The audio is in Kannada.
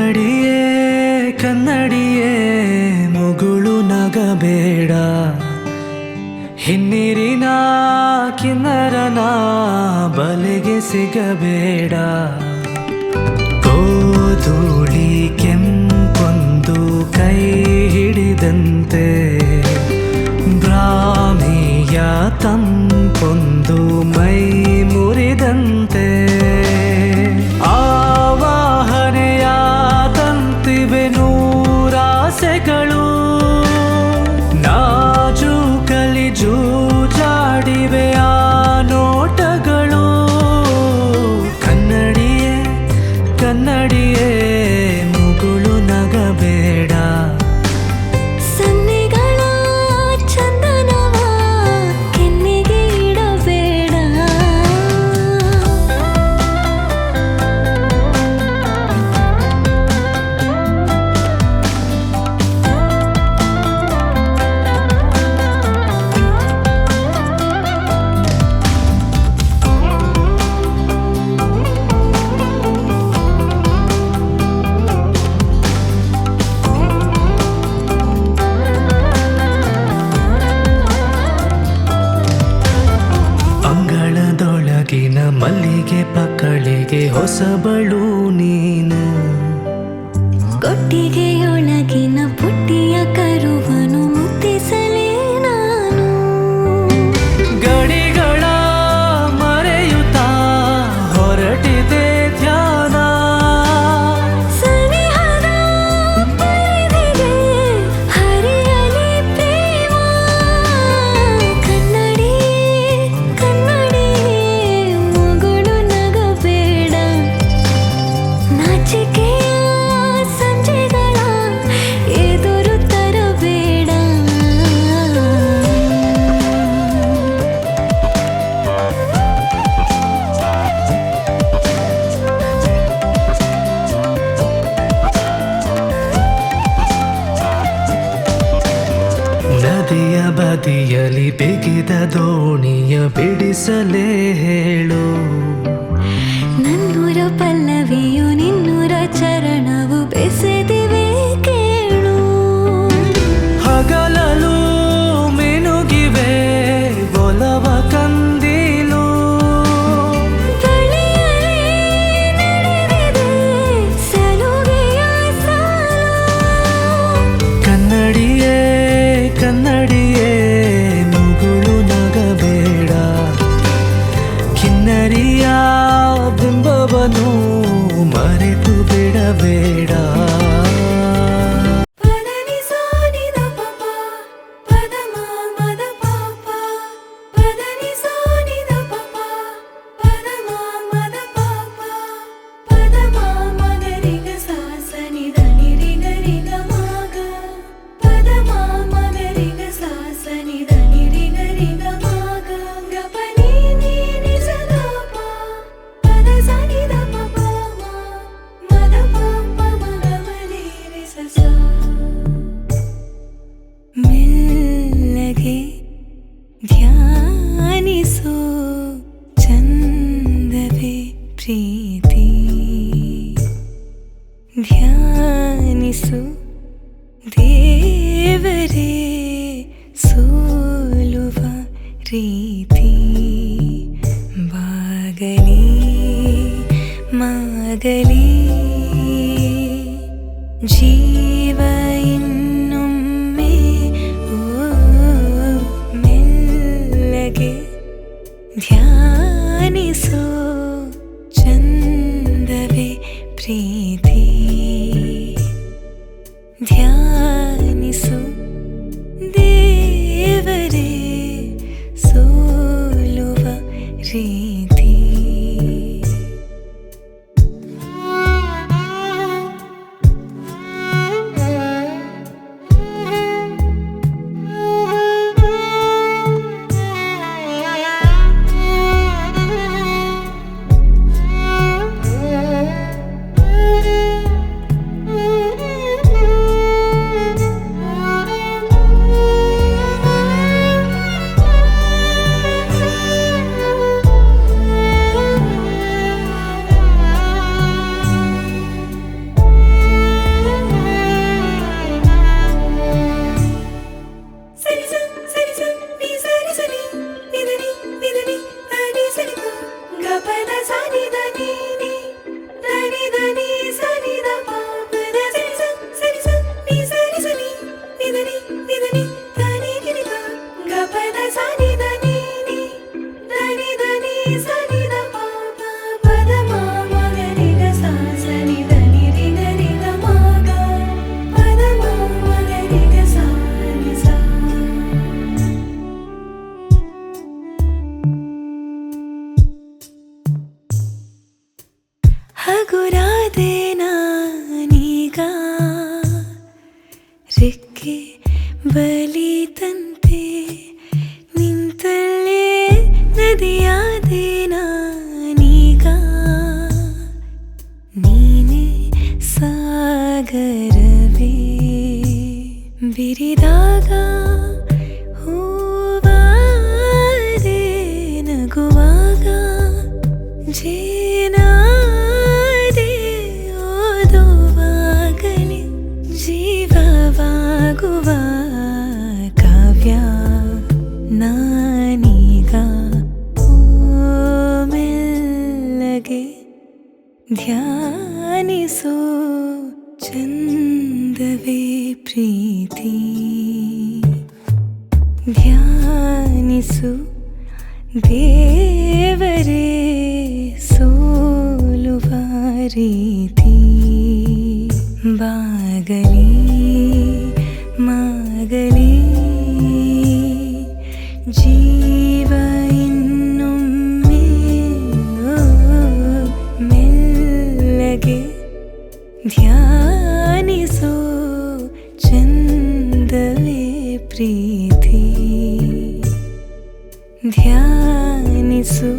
ಕನ್ನಡಿಯೇ ಕನ್ನಡಿಯೇ ಮುಗುಳು ನಗಬೇಡ, ಹಿನ್ನೀರಿನ ಕಿನ್ನರನ ಬಲೆಗೆ ಸಿಗಬೇಡ. ಗೋಧೂಳಿ ಕೆಂಪೊಂದು ಕೈ ಹಿಡಿದಂತೆ, ಬ್ರಾಹ್ಮಿಯ ತಂಪೊಂದು ಮೈ ಮುರಿದಂತೆ, ಆವಾಹನೆಯ ತಂತಿವೆ ನೂರಾಸೆಗಳು, ನಾಜೂಕಲಿ ಜೂಜಾಡಿವೆ ಆ ನೋಟಗಳು. ಕನ್ನಡಿಯೇ ಕನ್ನಡಿಯೇ ಮುಗುಳು ನಗಬೇಡ, ಸನ್ನೆಗಳ ಚಂದನವ ಕೆನ್ನೆಗೆ ಇಡಬೇಡ. ಅಂಗಳದೊಳಗಿನ ಮಲ್ಲಿಗೆ ಪಕ್ಕಳಿಗೆ ಹೊಸಬಳು ನೀನು, ಕೊಟ್ಟಿಗೆಯೊಳಗಿನ ಪುಟ್ಟಿಯ ಕರುವನು ಮುತ್ತಿಸಲೇ ನಾನು. ಗಡಿಗಳ ಮರೆಯುತ್ತಾ ಹೊರಟಿದೆ ಧ್ಯಾನ, ಸನಿಹದ ಪರಿಧಿಗೆ ಹರಿಯಲಿ ಪ್ರೇಮ. ಕನ್ನಡಿಯೇ ಕನ್ನಡಿಯೇ ಮುಗುಳು ನಗಬೇಡ, ನಾಚಿಕೆಯ ಸಂಜೆಗಳ ಎದುರು ತರಬೇಡ. ನದಿಯ ಬದಿಯಲಿ ಬಿಗಿದ ದೋಣಿಯ ಬಿಡಿಸಲೇ ಹೇಳು, ನನ್ನೂರ ಪಲ್ಲವಿಯು ನಿನ್ನೂರ ಚರಣವು ಬೆಸೆದಿವೆ ಕೇಳು. ಹಗಲಲು ಮಿನುಗಿವೆ ಒಲವ ಕಂದೀಲು, ಬಳಿಯಲೇ ನಡೆದಿದೆ ಸಲುಗೆಯ ಸಾಲು. ಕನ್ನಡಿಯೇ ಕನ್ನಡಿಯೇ ಮುಗುಳು ನಗಬೇಡ, ಕಿನ್ನರಿಯ ಬಿಂಬವನು ಮರೆತು ಬಿಡಬೇಡ. ಮೆಲ್ಲಗೆ ಧ್ಯಾನಿಸೋ ಚಂದವೇ ಪ್ರೀತಿ, ಧ್ಯಾನಿಸು ದೇವರೇ ಸೋಲುವ ರೀತಿ. ಬಾಗಲಿ ಮಾಗಲಿ ಜೀವ ಇನ್ನೊಮ್ಮೆ, ಓ ಮೆಲ್ಲಗೆ ಧ್ಯಾನಿಸೋ ಚಂದವೇ ಪ್ರೀತಿ, ಧ್ಯಾನಿಸು ದೇವರೇ ಸೋಲುವ ರೀತಿ. ರೆಕ್ಕೆ ಬಲಿತಂತೆ ನಿಂತಲ್ಲೇ ನದಿಯಾದೆ ನಾನೀಗ ನೀನೇ ಸಾಗರವೇ ಬಿರಿದಾಗ ಹೂವಾದೆ ನಗುವಾಗ ಜೇನಾದೆ ಓದುವಾಗಲೇ ಜೀವವಾಗುವ ಕಾವ್ಯ ನಾನೀಗ ಮೆಲ್ಲಗೆ ಧ್ಯಾನಿಸೋ ಚಂದವೇ ಪ್ರೀತಿ ಧ್ಯಾನಿಸು ದೇವರೇ ಸೋಲುವ ರೀತಿ ಬಾಗಲಿ ಮಾಗಲಿ ಜೀವ ಇನ್ನೊಮ್ಮೆ ಮೆಲ್ಲಗೆ ಧ್ಯಾನಿಸೋ ಚಂದವೇ ಪ್ರೀತಿ ಧ್ಯಾನಿಸು